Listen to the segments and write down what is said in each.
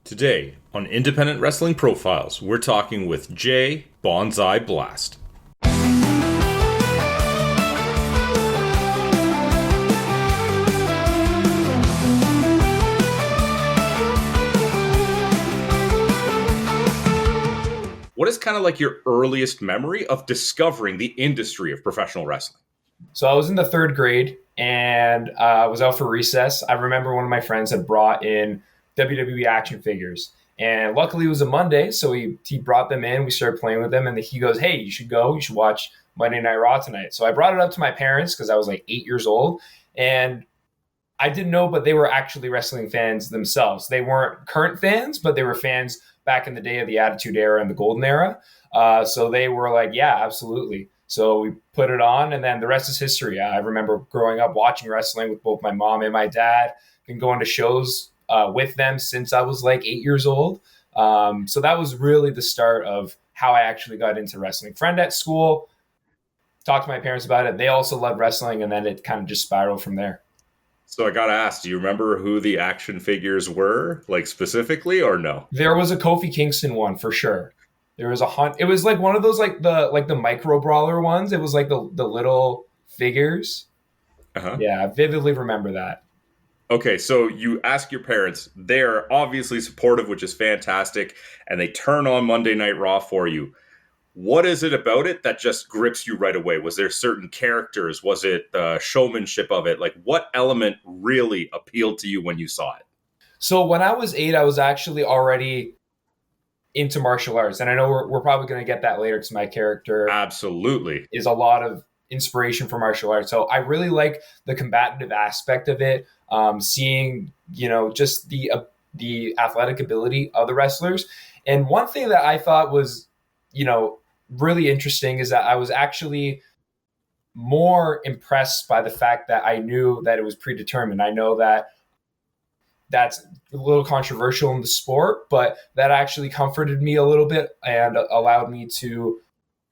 Today, on Independent Wrestling Profiles, we're talking with Jay Bonsai Blast. What is kind of like your earliest memory of discovering the industry of professional wrestling? So I was in the third grade and I was out for recess. I remember one of my friends had brought in WWE action figures. And luckily it was a Monday, so he brought them in. We started playing with them, and he goes, "Hey, you should go. You should watch Monday Night Raw tonight." So I brought it up to my parents because I was like 8 years old. And I didn't know, but they were actually wrestling fans themselves. They weren't current fans, but they were fans back in the day of the Attitude Era and the Golden Era. So they were like, yeah, absolutely. So we put it on, and then the rest is history. I remember growing up watching wrestling with both my mom and my dad, and going to shows with them since I was like 8 years old. So that was really the start of how I actually got into wrestling. Friend at school, talked to my parents about it. They also loved wrestling, and then it kind of just spiraled from there. So I gotta ask, do you remember who the action figures were, like specifically, or no? There was a Kofi Kingston one for sure. There was a hunt. It was like one of those like the micro brawler ones. It was like the little figures. Uh-huh. Yeah, I vividly remember that. Okay, so you ask your parents. They're obviously supportive, which is fantastic, and they turn on Monday Night Raw for you. What is it about it that just grips you right away? Was there certain characters? Was it the showmanship of it? Like, what element really appealed to you when you saw it? So when I was 8, I was actually already into martial arts, and I know we're probably going to get that later because my character Absolutely. is a lot of inspiration for martial arts. So I really like the combative aspect of it, seeing just the athletic ability of the wrestlers. And one thing that I thought was really interesting is that I was actually more impressed by the fact that I knew that it was predetermined. I know that that's a little controversial in the sport, but that actually comforted me a little bit and allowed me to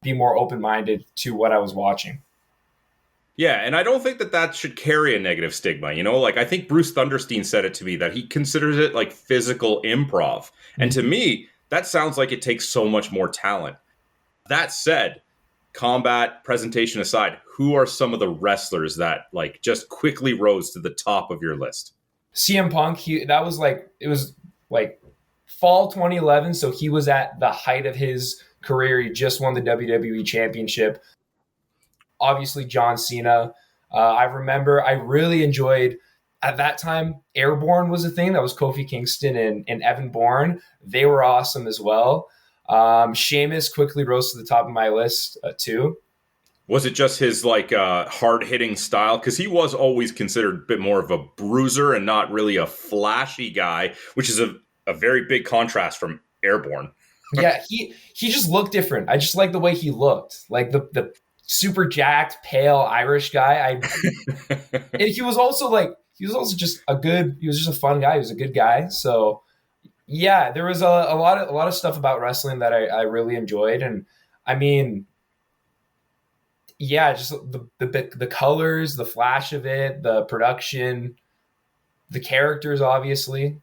be more open-minded to what I was watching. Yeah, and I don't think that should carry a negative stigma, Like, I think Bruce Thunderstein said it to me, that he considers it like physical improv. Mm-hmm. And to me, that sounds like it takes so much more talent. That said, combat presentation aside, who are some of the wrestlers that like just quickly rose to the top of your list? CM Punk, it was like fall 2011, so he was at the height of his career. He just won the WWE Championship. Obviously, John Cena. I remember I really enjoyed, at that time, Airborne was a thing. That was Kofi Kingston and Evan Bourne. They were awesome as well. Sheamus quickly rose to the top of my list too. Was it just his like hard-hitting style? Because he was always considered a bit more of a bruiser and not really a flashy guy, which is a very big contrast from Airborne. Yeah, he just looked different. I just like the way he looked. Like the super jacked, pale Irish guy. And he was also just a fun guy. He was a good guy. So yeah, there was a lot of stuff about wrestling that I really enjoyed. And I mean, yeah, just the colors, the flash of it, the production, the characters, obviously.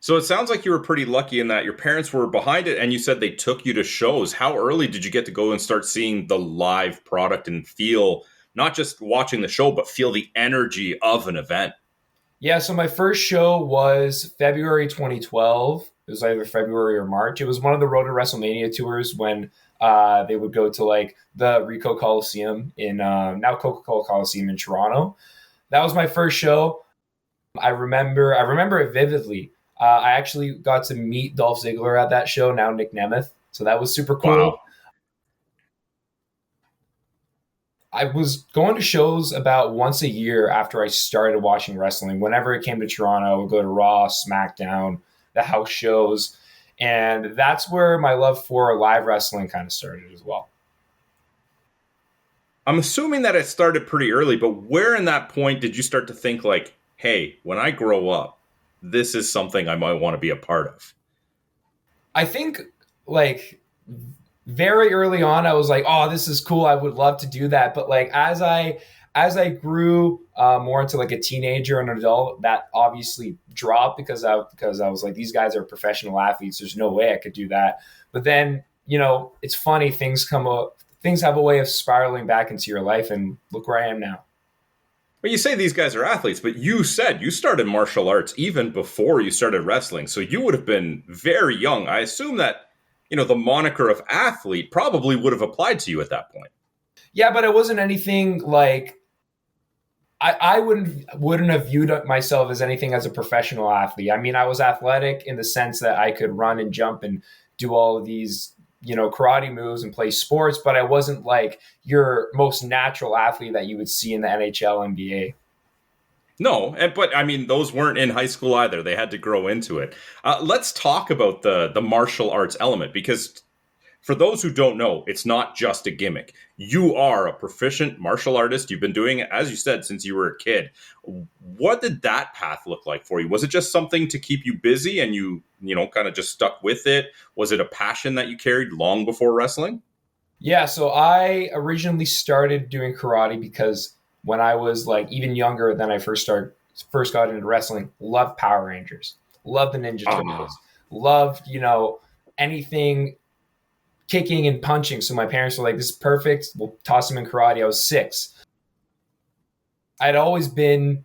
So it sounds like you were pretty lucky in that your parents were behind it, and you said they took you to shows. How early did you get to go and start seeing the live product and feel, not just watching the show, but feel the energy of an event? Yeah, so my first show was February 2012. It was either February or March. It was one of the Road to WrestleMania tours when they would go to like the Ricoh Coliseum in now Coca-Cola Coliseum in Toronto. That was my first show. I remember it vividly. I actually got to meet Dolph Ziggler at that show, now Nick Nemeth. So that was super cool. Wow. I was going to shows about once a year after I started watching wrestling. Whenever it came to Toronto, I would go to Raw, SmackDown, the house shows. And that's where my love for live wrestling kind of started as well. I'm assuming that it started pretty early, but where in that point did you start to think like, hey, when I grow up, this is something I might want to be a part of? I think like very early on, I was like, oh, this is cool. I would love to do that. But like as I As I grew more into like a teenager and an adult, that obviously dropped because I was like, these guys are professional athletes. There's no way I could do that. But then, it's funny, things come up, things have a way of spiraling back into your life, and look where I am now. Well, you say these guys are athletes, but you said you started martial arts even before you started wrestling. So you would have been very young. I assume that, the moniker of athlete probably would have applied to you at that point. Yeah, but it wasn't anything like I wouldn't have viewed myself as anything as a professional athlete. I mean, I was athletic in the sense that I could run and jump and do all of these, karate moves and play sports, but I wasn't like your most natural athlete that you would see in the NHL, NBA. No, but I mean, those weren't in high school either. They had to grow into it. Let's talk about the martial arts element, because for those who don't know, it's not just a gimmick. You are a proficient martial artist. You've been doing it, as you said, since you were a kid. What did that path look like for you? Was it just something to keep you busy and you kind of just stuck with it? Was it a passion that you carried long before wrestling? Yeah, so I originally started doing karate because when I was like even younger than I first got into wrestling, loved Power Rangers, loved the Ninja Ah, Turtles, loved, anything kicking and punching. So my parents were like, this is perfect. We'll toss him in karate. I was 6. I'd always been,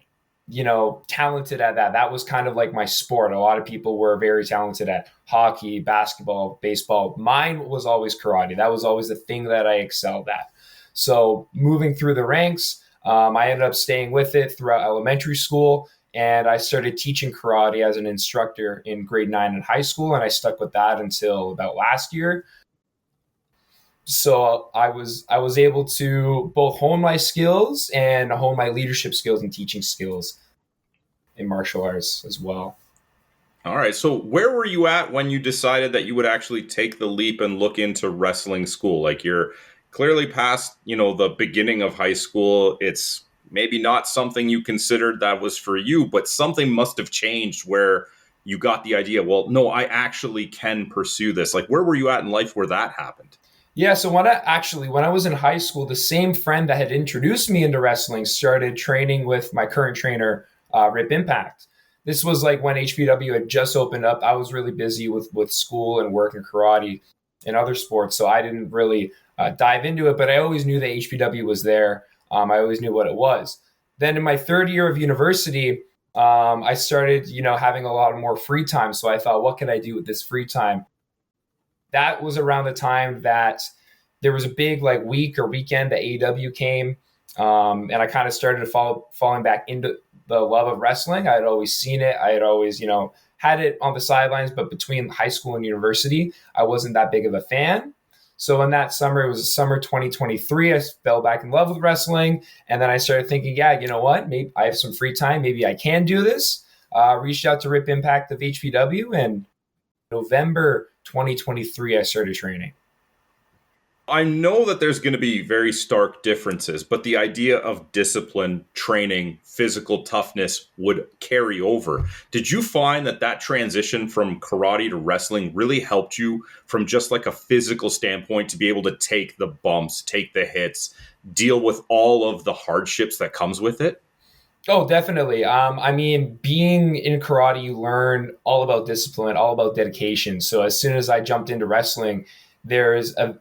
talented at that. That was kind of like my sport. A lot of people were very talented at hockey, basketball, baseball. Mine was always karate. That was always the thing that I excelled at. So moving through the ranks, I ended up staying with it throughout elementary school. And I started teaching karate as an instructor in grade 9 in high school. And I stuck with that until about last year. So I was able to both hone my skills and hone my leadership skills and teaching skills in martial arts as well. all right. So where were you at when you decided that you would actually take the leap and look into wrestling school? Like, you're clearly past, the beginning of high school. It's maybe not something you considered that was for you, but something must have changed where you got the idea, well, no, I actually can pursue this. Like, where were you at in life where that happened? Yeah, so when I was in high school, the same friend that had introduced me into wrestling started training with my current trainer, Rip Impact. This was like when HPW had just opened up. I was really busy with school and work and karate and other sports, so I didn't really dive into it. But I always knew that HPW was there. I always knew what it was. Then in my third year of university, I started, having a lot more free time. So I thought, what can I do with this free time? That was around the time that there was a big like week or weekend that AEW came, and I kind of started to falling back into the love of wrestling. I had always seen it. I had always, had it on the sidelines, but between high school and university, I wasn't that big of a fan. So in that summer, it was summer 2023, I fell back in love with wrestling. And then I started thinking, yeah, you know what? Maybe I have some free time. Maybe I can do this. Reached out to Rip Impact of HPW, and November 2023, I started training. I know that there's going to be very stark differences, but the idea of discipline, training, physical toughness would carry over. Did you find that transition from karate to wrestling really helped you from just like a physical standpoint to be able to take the bumps, take the hits, deal with all of the hardships that comes with it? Oh, definitely. I mean, being in karate, you learn all about discipline, all about dedication. So as soon as I jumped into wrestling, there's a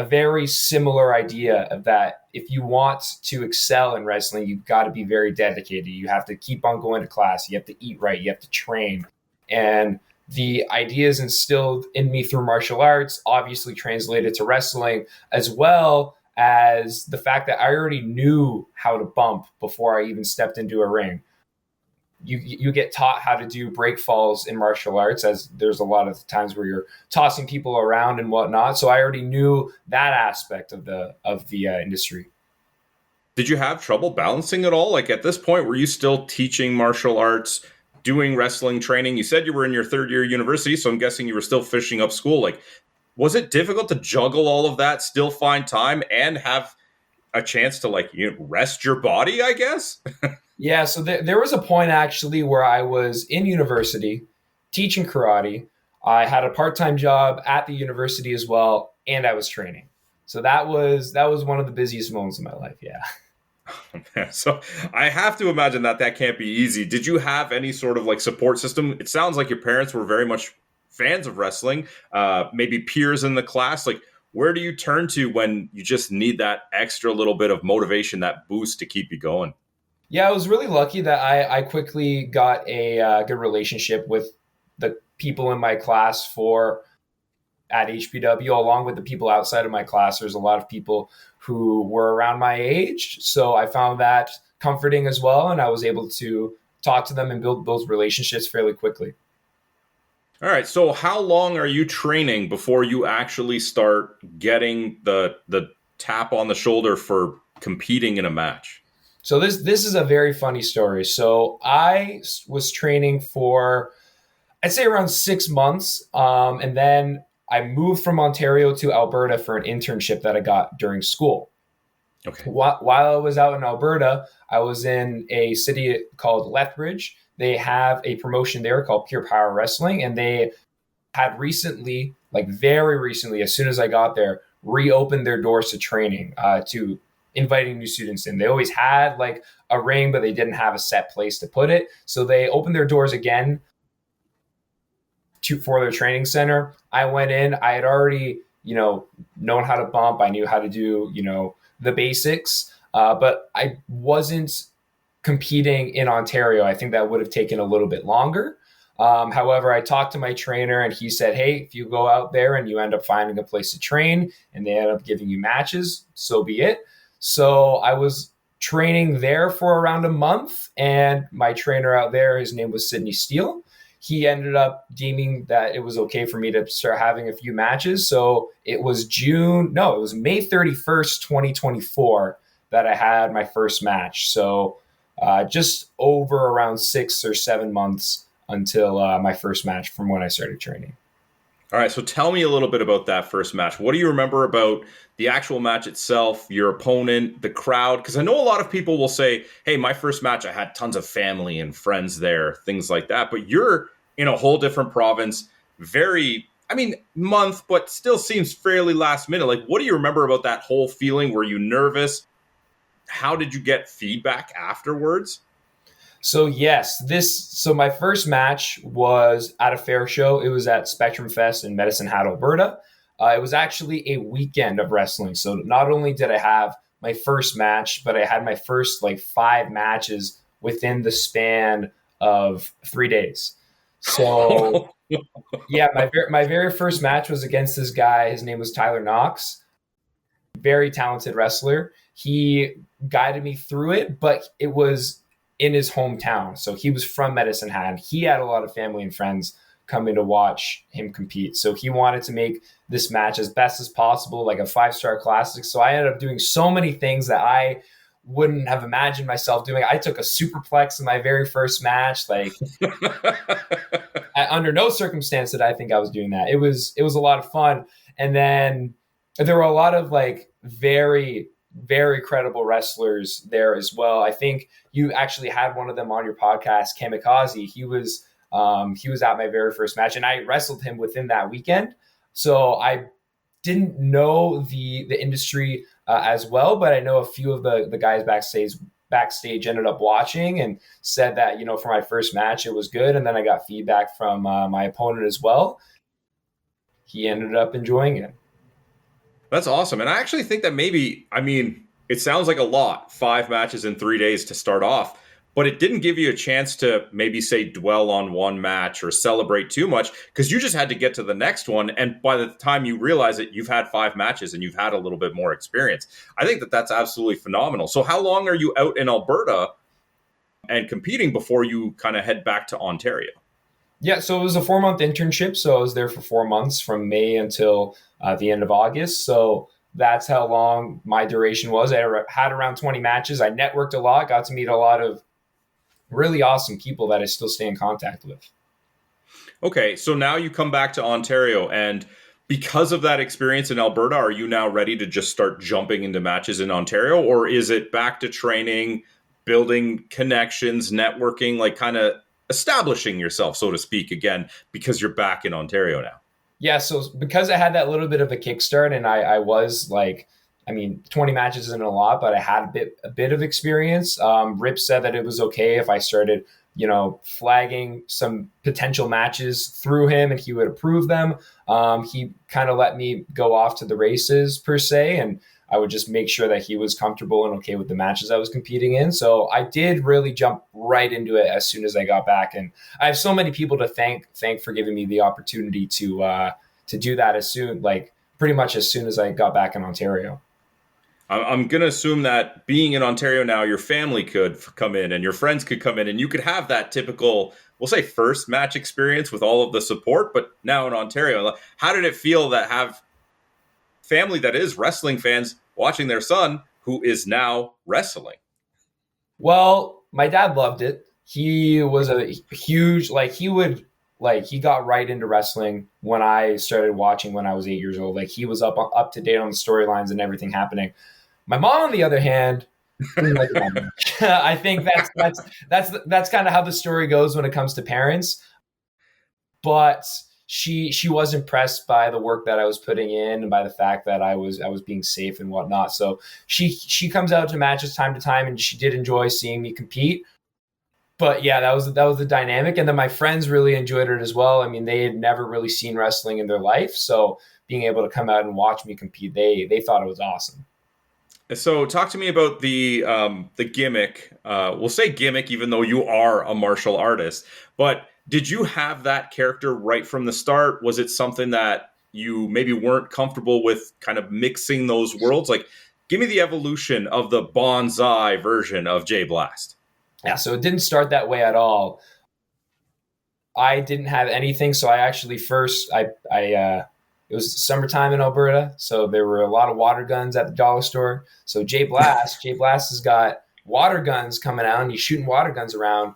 very similar idea of that. If you want to excel in wrestling, you've got to be very dedicated. You have to keep on going to class. You have to eat right. You have to train. And the ideas instilled in me through martial arts obviously translated to wrestling, as well as the fact that I already knew how to bump before I even stepped into a ring. You get taught how to do break falls in martial arts, as there's a lot of times where you're tossing people around and whatnot. So I already knew that aspect of the industry. Did you have trouble balancing it all? Like, at this point, were you still teaching martial arts, doing wrestling training? You said you were in your third year of university, so I'm guessing you were still finishing up school. Like, was it difficult to juggle all of that, still find time, and have a chance to rest your body, I guess? Yeah, so there was a point actually where I was in university teaching karate. I had a part-time job at the university as well, and I was training. So that was one of the busiest moments of my life. Yeah. So I have to imagine that that can't be easy. Did you have any sort of like support system? It sounds like your parents were very much fans of wrestling, maybe peers in the class. Like, where do you turn to when you just need that extra little bit of motivation, that boost to keep you going? Yeah, I was really lucky that I quickly got a good relationship with the people in my class for at HPW, along with the people outside of my class. There's a lot of people who were around my age. So I found that comforting as well. And I was able to talk to them and build those relationships fairly quickly. All right. So how long are you training before you actually start getting the tap on the shoulder for competing in a match? So this is a very funny story. So I was training for, I'd say, around 6 months. And then I moved from Ontario to Alberta for an internship that I got during school. Okay. While I was out in Alberta, I was in a city called Lethbridge. They have a promotion there called Pure Power Wrestling, and they had recently, like very recently, as soon as I got there, reopened their doors to training, to inviting new students in. They always had like a ring, but they didn't have a set place to put it. So they opened their doors again for their training center. I went in. I had already, known how to bump. I knew how to do, the basics, but I wasn't competing in Ontario. I think that would have taken a little bit longer. However, I talked to my trainer and he said, hey, if you go out there and you end up finding a place to train and they end up giving you matches, so be it. So I was training there for around a month, and my trainer out there, his name was Sydney Steele. He ended up deeming that it was okay for me to start having a few matches. So it was May 31st, 2024 that I had my first match. So just over around 6 or 7 months until my first match from when I started training. All right, so tell me a little bit about that first match. What do you remember about the actual match itself, your opponent, the crowd? Because I know a lot of people will say, hey, my first match, I had tons of family and friends there, things like that. But you're in a whole different province, month, but still seems fairly last minute. Like, what do you remember about that whole feeling? Were you nervous? How did you get feedback afterwards? So yes, my first match was at a fair show. It was at Spectrum Fest in Medicine Hat, Alberta. It was actually a weekend of wrestling. So not only did I have my first match, but I had my first like 5 matches within the span of 3 days. So yeah, my very first match was against this guy. His name was Tyler Knox. Very talented wrestler. He guided me through it, but it was in his hometown. So he was from Medicine Hat. He had a lot of family and friends coming to watch him compete. So he wanted to make this match as best as possible, like a 5-star classic. So I ended up doing so many things that I wouldn't have imagined myself doing. I took a superplex in my very first match. Like under no circumstance did I think I was doing that. It was a lot of fun. And then there were a lot of like very, very credible wrestlers there as well. I think you actually had one of them on your podcast, Kamikaze. He was at my very first match, and I wrestled him within that weekend. So I didn't know the industry as well, but I know a few of the guys backstage ended up watching and said that, for my first match, it was good. And then I got feedback from my opponent as well. He ended up enjoying it. That's awesome. And I actually think that it sounds like a lot, 5 matches in 3 days to start off, but it didn't give you a chance to maybe say dwell on one match or celebrate too much, because you just had to get to the next one. And by the time you realize it, you've had 5 matches and you've had a little bit more experience. I think that that's absolutely phenomenal. So how long are you out in Alberta and competing before you kind of head back to Ontario? Yeah, so it was a 4-month internship. So I was there for 4 months from May until the end of August. So that's how long my duration was. I had around 20 matches. I networked a lot, got to meet a lot of really awesome people that I still stay in contact with. Okay, so now you come back to Ontario, and because of that experience in Alberta, are you now ready to just start jumping into matches in Ontario? Or is it back to training, building connections, networking, like kind of establishing yourself, so to speak, again, because you're back in Ontario now? Yeah, so because I had that little bit of a kickstart and I was like I mean, 20 matches isn't a lot, but I had a bit of experience. Rip said that it was okay if I started, flagging some potential matches through him and he would approve them. He kind of let me go off to the races per se, and I would just make sure that he was comfortable and okay with the matches I was competing in. So I did really jump right into it as soon as I got back, and I have so many people to thank for giving me the opportunity to do that as soon, like pretty much as soon as I got back in Ontario. I'm going to assume that being in Ontario now, your family could come in and your friends could come in and you could have that typical, we'll say, first match experience with all of the support. But now in Ontario, how did it feel that have family that is wrestling fans watching their son who is now wrestling? Well, my dad loved it. He was a huge, he got right into wrestling when I started watching when I was 8 years old. Like he was up to date on the storylines and everything happening. My mom, on the other hand, didn't like it that much. I think that's kind of how the story goes when it comes to parents. But she was impressed by the work that I was putting in and by the fact that I was being safe and whatnot. So she comes out to matches time to time, and she did enjoy seeing me compete. But yeah, that was the dynamic, and then my friends really enjoyed it as well. I mean, they had never really seen wrestling in their life, so being able to come out and watch me compete, they thought it was awesome. So, talk to me about the gimmick. We'll say gimmick, even though you are a martial artist. But did you have that character right from the start? Was it something that you maybe weren't comfortable with, kind of mixing those worlds? Like, give me the evolution of the bonsai version of Jay Blast. Yeah, so it didn't start that way at all. I didn't have anything, so I actually first I it was summertime in Alberta, so there were a lot of water guns at the dollar store. So Jay Blast has got water guns coming out, and he's shooting water guns around.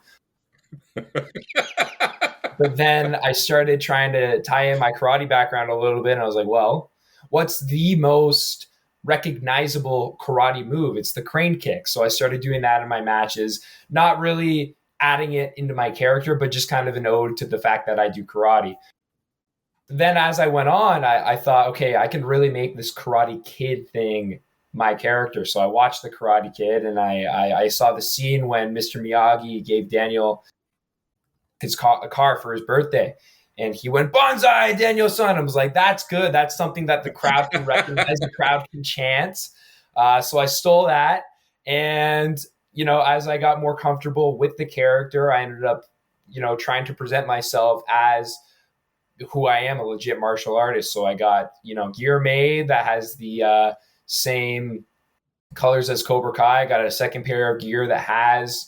But then I started trying to tie in my karate background a little bit, and I was like, well, what's the most recognizable karate move? It's the crane kick. So I started doing that in my matches, not really adding it into my character, but just kind of an ode to the fact that I do karate. Then as I went on, I thought, okay, I can really make this Karate Kid thing my character. So I watched the Karate Kid, and I saw the scene when Mr. Miyagi gave Daniel a car for his birthday. And he went, "Bonsai, Daniel-san." I was like, that's good. That's something that the crowd can recognize, the crowd can chant. So I stole that. And, as I got more comfortable with the character, I ended up, trying to present myself as who I am, a legit martial artist. So I got, gear made that has the same colors as Cobra Kai. I got a second pair of gear that has,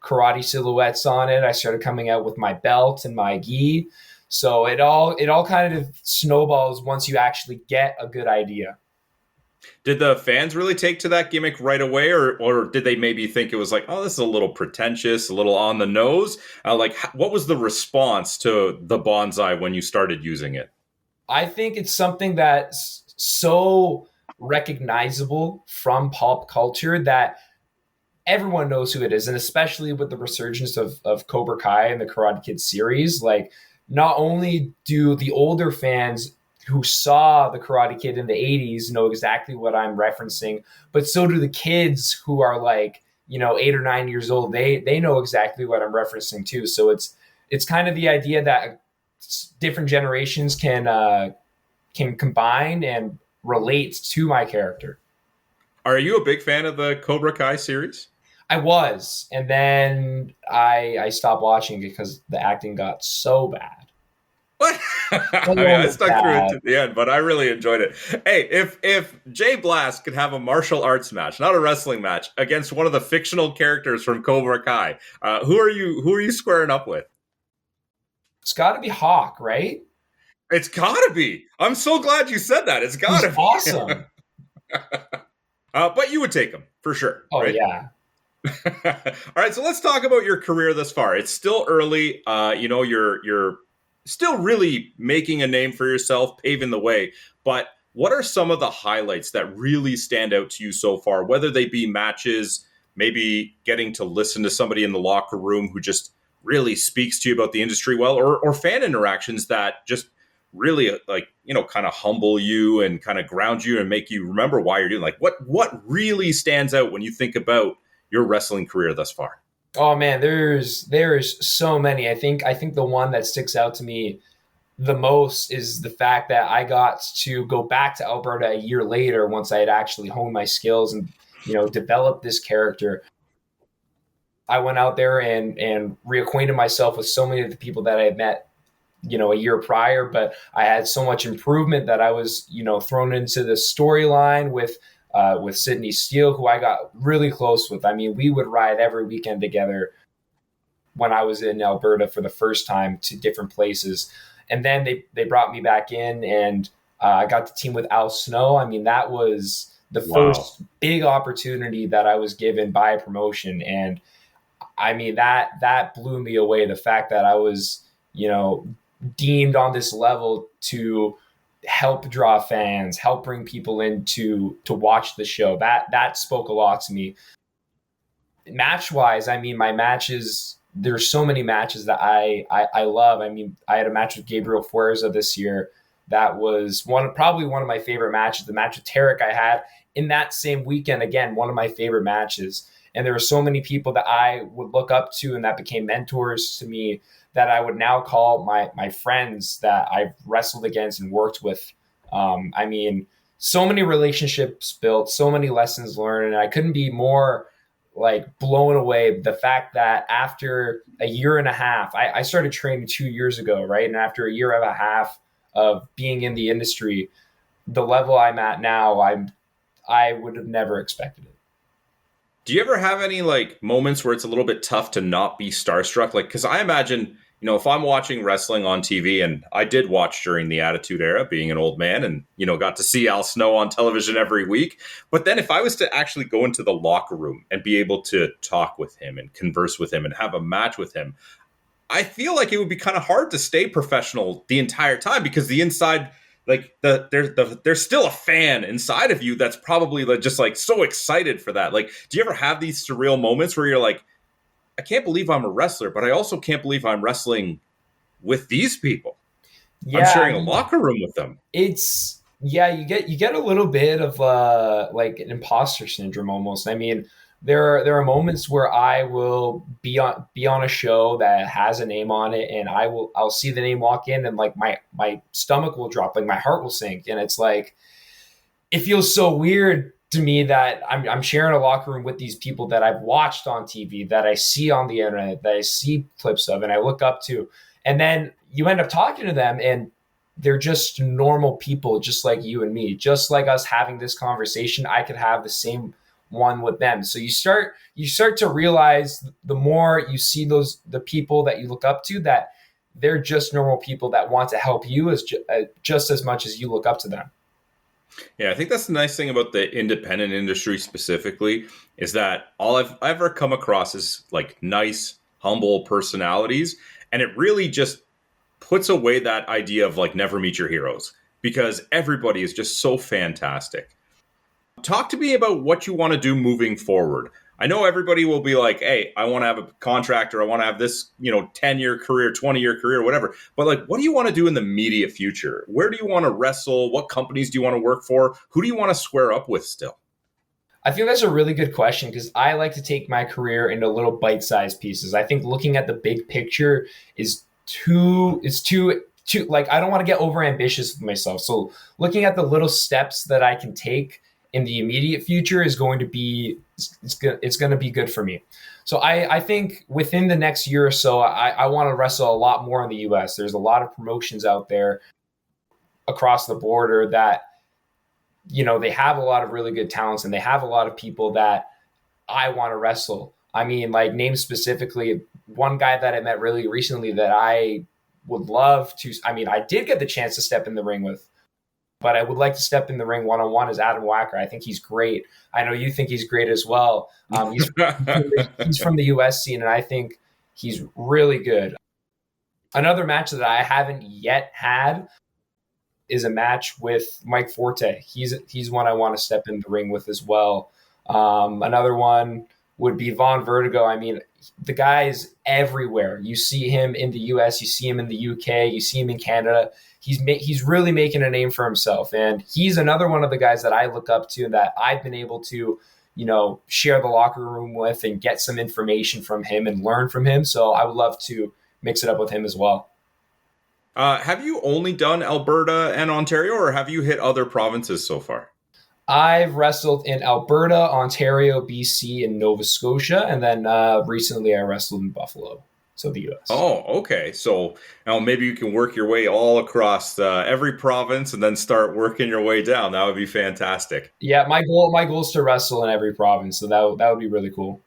karate silhouettes on it. I started coming out with my belt and my gi. So it all kind of snowballs once you actually get a good idea. Did the fans really take to that gimmick right away, or did they maybe think it was like, oh, this is a little pretentious, a little on the nose? What was the response to the bonsai when you started using it? I think it's something that's so recognizable from pop culture that everyone knows who it is. And especially with the resurgence of Cobra Kai and the Karate Kid series, like not only do the older fans who saw the Karate Kid in the 80s know exactly what I'm referencing, but so do the kids who are like, 8 or 9 years old. They know exactly what I'm referencing too. So it's kind of the idea that different generations can combine and relate to my character. Are you a big fan of the Cobra Kai series? I was, and then I stopped watching because the acting got so bad. What? I stuck through it to the end, but I really enjoyed it. Hey, if Jay Blast could have a martial arts match, not a wrestling match, against one of the fictional characters from Cobra Kai, who are you squaring up with? It's got to be Hawk, right? It's gotta be. I'm so glad you said that. It's gotta be awesome. But you would take him for sure. Oh right? Yeah. All right, so let's talk about your career thus far. It's still early. You're still really making a name for yourself, paving the way. But what are some of the highlights that really stand out to you so far? Whether they be matches, maybe getting to listen to somebody in the locker room who just really speaks to you about the industry well, or fan interactions that just really like, kind of humble you and kind of ground you and make you remember why you're doing, like, what really stands out when you think about your wrestling career thus far? Oh man, there's so many. I think the one that sticks out to me the most is the fact that I got to go back to Alberta a year later once I had actually honed my skills and developed this character. I went out there and reacquainted myself with so many of the people that I had met a year prior, but I had so much improvement that I was thrown into the storyline with Sydney Steele, who I got really close with. I mean, we would ride every weekend together when I was in Alberta for the first time to different places. And then they brought me back in, and I got to team with Al Snow. I mean, that was the Wow. first big opportunity that I was given by a promotion. And I mean, that blew me away. The fact that I was, deemed on this level to help draw fans, help bring people in to watch the show. That spoke a lot to me. Match wise, I mean, my matches. There's so many matches that I love. I mean, I had a match with Gabriel Fuerza this year. That was probably one of my favorite matches. The match with Tarek I had in that same weekend, again, one of my favorite matches. And there were so many people that I would look up to and that became mentors to me that I would now call my friends that I've wrestled against and worked with. I mean, so many relationships built, so many lessons learned, and I couldn't be more like blown away. The fact that after a year and a half, I started training 2 years ago, right? And after a year and a half of being in the industry, the level I'm at now, I would have never expected it. Do you ever have any like moments where it's a little bit tough to not be starstruck? Like, because I imagine, if I'm watching wrestling on TV, and I did watch during the Attitude Era, being an old man, and got to see Al Snow on television every week. But then if I was to actually go into the locker room and be able to talk with him and converse with him and have a match with him, I feel like it would be kind of hard to stay professional the entire time, because the inside, like there's still a fan inside of you that's probably like, just like so excited for that. Like, do you ever have these surreal moments where you're like, I can't believe I'm a wrestler, but I also can't believe I'm wrestling with these people. I'm Yeah, I sharing a mean, locker room with them. it's yeah, you get a little bit of like an imposter syndrome almost. I mean, there are moments where I will be on a show that has a name on it, and I'll see the name walk in, and like my stomach will drop, like my heart will sink, and it's like it feels so weird to me that I'm sharing a locker room with these people that I've watched on TV, that I see on the internet, that I see clips of, and I look up to. And then you end up talking to them, and they're just normal people, just like you and me, just like us having this conversation. I could have the same one with them. So you start to realize the more you see the people that you look up to, that they're just normal people that want to help you just as much as you look up to them. Yeah, I think that's the nice thing about the independent industry specifically, is that all I've ever come across is like nice, humble personalities. And it really just puts away that idea of like never meet your heroes, because everybody is just so fantastic. Talk to me about what you want to do moving forward. I know everybody will be like, hey, I want to have a contract, or I want to have this, 10-year career, 20-year career, whatever. But like, what do you want to do in the immediate future? Where do you want to wrestle? What companies do you want to work for? Who do you want to square up with still? I think that's a really good question because I like to take my career into little bite-sized pieces. I think looking at the big picture is too like I don't want to get over ambitious with myself. So looking at the little steps that I can take in the immediate future is going to be it's going to be good for me. So I think within the next year or so, I want to wrestle a lot more in the US. There's a lot of promotions out there across the border that they have a lot of really good talents, and they have a lot of people that I want to wrestle. I mean, like name specifically one guy that I met really recently that I would love to. I mean, I did get the chance to step in the ring with, but I would like to step in the ring one on one is Adam Wacker. I think he's great. I know you think he's great as well. He's from the US scene, and I think he's really good. Another match that I haven't yet had is a match with Mike Forte. He's one I want to step in the ring with as well. Another one. would be Von Vertigo. I mean, the guy is everywhere. You see him in the US, you see him in the UK, you see him in Canada. He's really making a name for himself, and he's another one of the guys that I look up to that I've been able to, share the locker room with and get some information from him and learn from him. So I would love to mix it up with him as well. Have you only done Alberta and Ontario, or have you hit other provinces so far? I've wrestled in Alberta, Ontario, BC, and Nova Scotia, and then recently I wrestled in Buffalo, so the US. Oh, okay. So now maybe you can work your way all across every province and then start working your way down. That would be fantastic. Yeah, my goal is to wrestle in every province, so that would be really cool.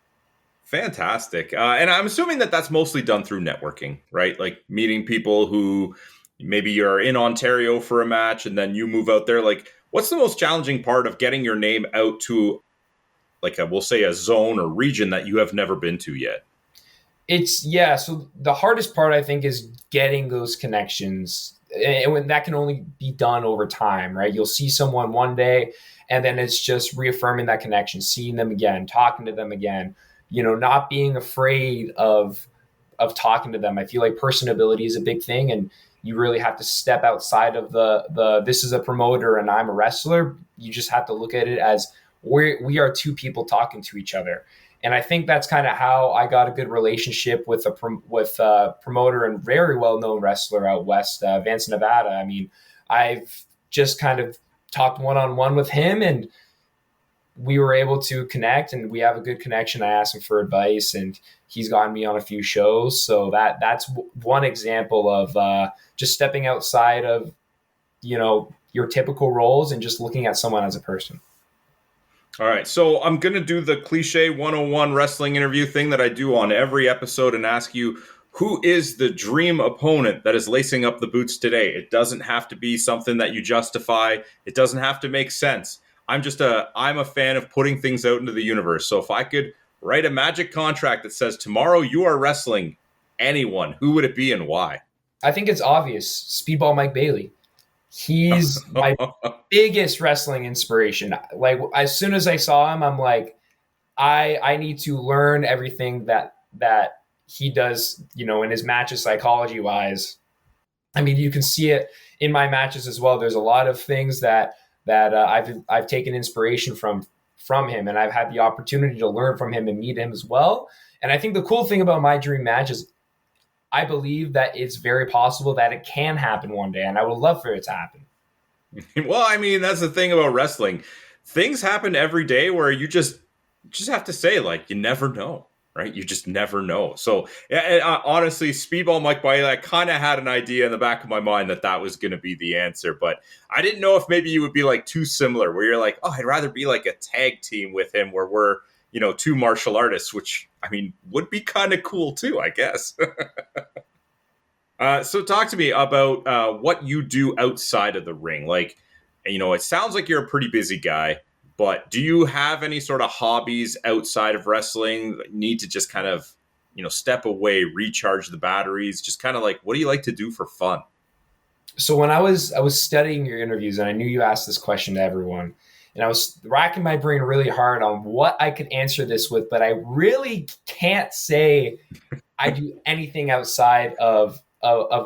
Fantastic. And I'm assuming that that's mostly done through networking, right? Like meeting people who maybe you're in Ontario for a match and then you move out there. Like, what's the most challenging part of getting your name out to, like, we'll say a zone or region that you have never been to yet? So the hardest part, I think, is getting those connections. And when that can only be done over time, right? You'll see someone one day and then it's just reaffirming that connection, seeing them again, talking to them again, not being afraid of talking to them. I feel like personability is a big thing, and you really have to step outside of the this is a promoter and I'm a wrestler. You just have to look at it as we are two people talking to each other. And I think that's kind of how I got a good relationship with a promoter and very well-known wrestler out west, Vance, Nevada. I mean, I've just kind of talked one-on-one with him, and we were able to connect, and we have a good connection. I asked him for advice, and he's gotten me on a few shows. So that's one example of just stepping outside of, your typical roles and just looking at someone as a person. All right, so I'm going to do the cliche 101 wrestling interview thing that I do on every episode and ask you, who is the dream opponent that is lacing up the boots today? It doesn't have to be something that you justify. It doesn't have to make sense. I'm a fan of putting things out into the universe. So if I could write a magic contract that says tomorrow you are wrestling anyone, who would it be and why? I think it's obvious. Speedball Mike Bailey. He's my biggest wrestling inspiration. Like, as soon as I saw him, I'm like, I need to learn everything that he does, in his matches, psychology wise. I mean, you can see it in my matches as well. There's a lot of things that I've taken inspiration from him, and I've had the opportunity to learn from him and meet him as well. And I think the cool thing about my dream match is I believe that it's very possible that it can happen one day, and I would love for it to happen. Well, I mean, that's the thing about wrestling. Things happen every day where you just have to say, like, you never know, right? You just never know. So, honestly, Speedball Mike Bailey, I kind of had an idea in the back of my mind that was going to be the answer, but I didn't know if maybe you would be, like, too similar, where you're like, oh, I'd rather be like a tag team with him where we're, two martial artists, which, I mean, would be kind of cool too, I guess. So talk to me about what you do outside of the ring. Like, it sounds like you're a pretty busy guy, but do you have any sort of hobbies outside of wrestling that need to just kind of, step away, recharge the batteries? Just kind of like, what do you like to do for fun? So when I was studying your interviews, and I knew you asked this question to everyone, and I was racking my brain really hard on what I could answer this with, but I really can't say I do anything outside of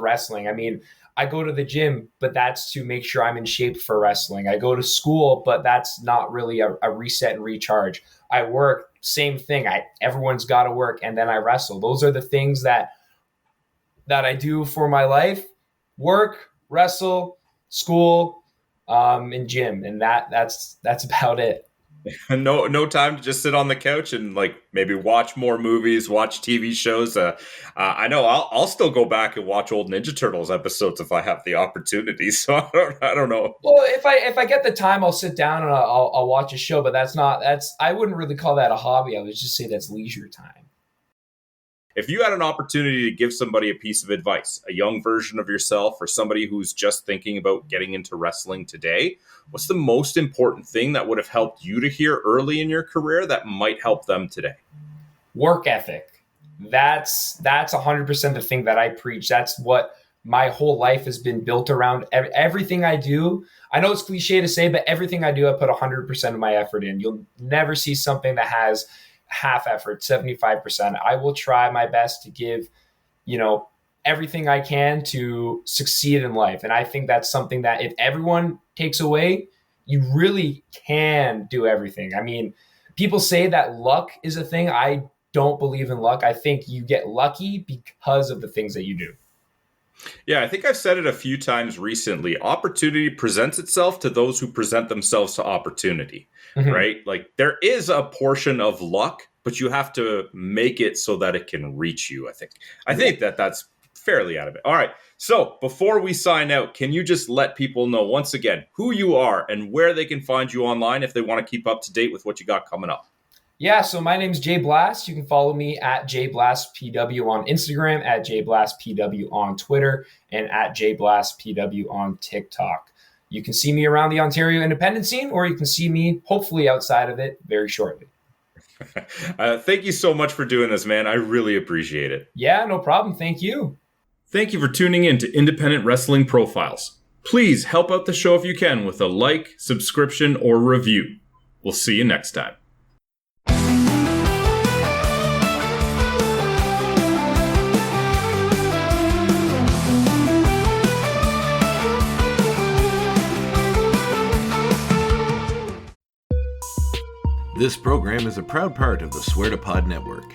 wrestling. I mean, I go to the gym, but that's to make sure I'm in shape for wrestling. I go to school, but that's not really a reset and recharge. I work, same thing. Everyone's got to work, and then I wrestle. Those are the things that I do for my life: work, wrestle, school, and gym, and that's about it. No time to just sit on the couch and like maybe watch more movies, watch TV shows. I know I'll still go back and watch old Ninja Turtles episodes if I have the opportunity. So I don't know. Well, if I get the time, I'll sit down and I'll watch a show. But I wouldn't really call that a hobby. I would just say that's leisure time. If you had an opportunity to give somebody a piece of advice, a young version of yourself, or somebody who's just thinking about getting into wrestling today, what's the most important thing that would have helped you to hear early in your career that might help them today? Work ethic. That's 100% the thing that I preach. That's what my whole life has been built around. Everything I do, I know it's cliche to say, but everything I do, I put 100% of my effort in. You'll never see something that has half effort, 75%. I will try my best to give, everything I can to succeed in life. And I think that's something that if everyone takes away, you really can do everything. I mean, people say that luck is a thing. I don't believe in luck. I think you get lucky because of the things that you do. Yeah, I think I've said it a few times recently. Opportunity presents itself to those who present themselves to opportunity, right? Like there is a portion of luck, but you have to make it so that it can reach you, I think. I think that that's fairly out of it. All right. So before we sign out, can you just let people know once again who you are and where they can find you online if they want to keep up to date with what you got coming up? Yeah, so my name is Jay Blast. You can follow me at JBlastPW on Instagram, at JBlastPW on Twitter, and at JBlastPW on TikTok. You can see me around the Ontario independent scene, or you can see me hopefully outside of it very shortly. Thank you so much for doing this, man. I really appreciate it. Yeah, no problem. Thank you. Thank you for tuning in to Independent Wrestling Profiles. Please help out the show if you can with a like, subscription, or review. We'll see you next time. This program is a proud part of the Swear to Pod Network.